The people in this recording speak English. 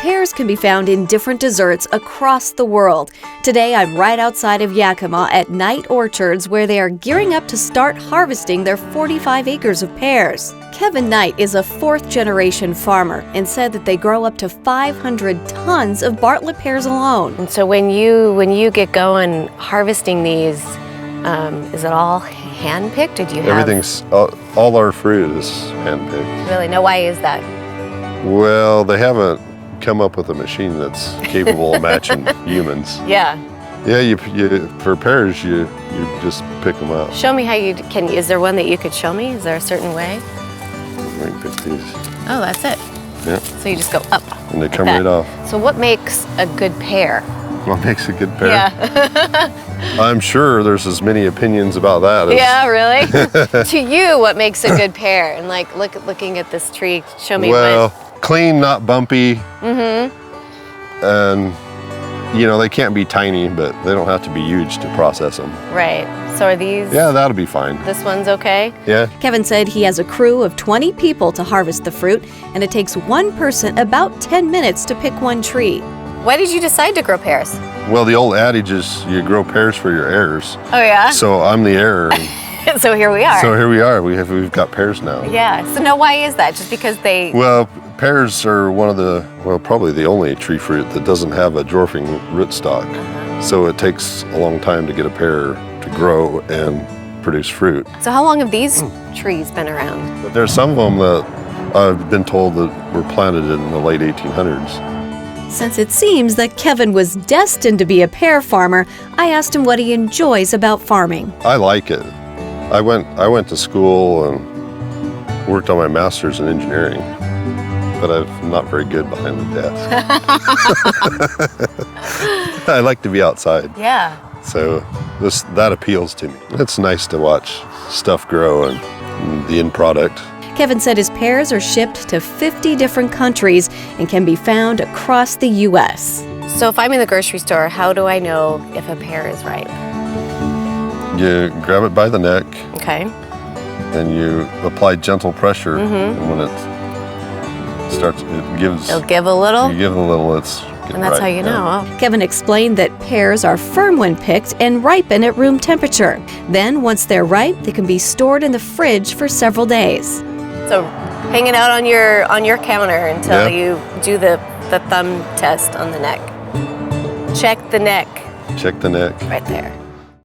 Pears can be found in different desserts across the world. Today, I'm right outside of Yakima at Night Orchards, where they are gearing up to start harvesting their 45 acres of pears. Kevin Knight is a fourth-generation farmer and said that they grow up to 500 tons of Bartlett pears alone. And so when you get going harvesting these, is it all hand-picked, or do you have... Everything's, all our fruit is hand-picked. Really? Now, why is that? Well, they haven't come up with a machine that's capable of matching humans. Yeah. Yeah, for pears, you just pick them up. Show me how you can. Is there one that you could show me? Is there a certain way? I can pick these. Oh, that's it. Yeah. So you just go up. And they come right off. So what makes a good pear? What makes a good pear? Yeah. I'm sure there's as many opinions about that as... Yeah, really? To you, what makes a good pear? And like, looking at this tree, show me Well, clean, not bumpy. Mm-hmm. And, you know, they can't be tiny, but they don't have to be huge to process them. Right. So are these... Yeah, that'll be fine. This one's okay? Yeah. Kevin said he has a crew of 20 people to harvest the fruit, and it takes one person about 10 minutes to pick one tree. Why did you decide to grow pears? Well, the old adage is you grow pears for your heirs. Oh, yeah? So I'm the heir. So here we are. So here we are. We've got pears now. Yeah. So now why is that? Just because they... Well, pears are one of the, well, probably the only tree fruit that doesn't have a dwarfing rootstock. So it takes a long time to get a pear to grow and produce fruit. So how long have these trees been around? But there's some of them that I've been told that were planted in the late 1800s. Since it seems that Kevin was destined to be a pear farmer, I asked him what he enjoys about farming. I like it. I went to school and worked on my master's in engineering, but I'm not very good behind the desk. I like to be outside. Yeah. So that appeals to me. It's nice to watch stuff grow and the end product. Kevin said his pears are shipped to 50 different countries and can be found across the U.S. So if I'm in the grocery store, how do I know if a pear is ripe? You grab it by the neck. Okay. And you apply gentle pressure. And when it starts, It'll give a little? You give it a little, it's and that's ripe, how you know. Oh. Kevin explained that pears are firm when picked and ripen at room temperature. Then, once they're ripe, they can be stored in the fridge for several days. So hanging out on your counter until you do the thumb test on the neck. Check the neck. Check the neck. Right there.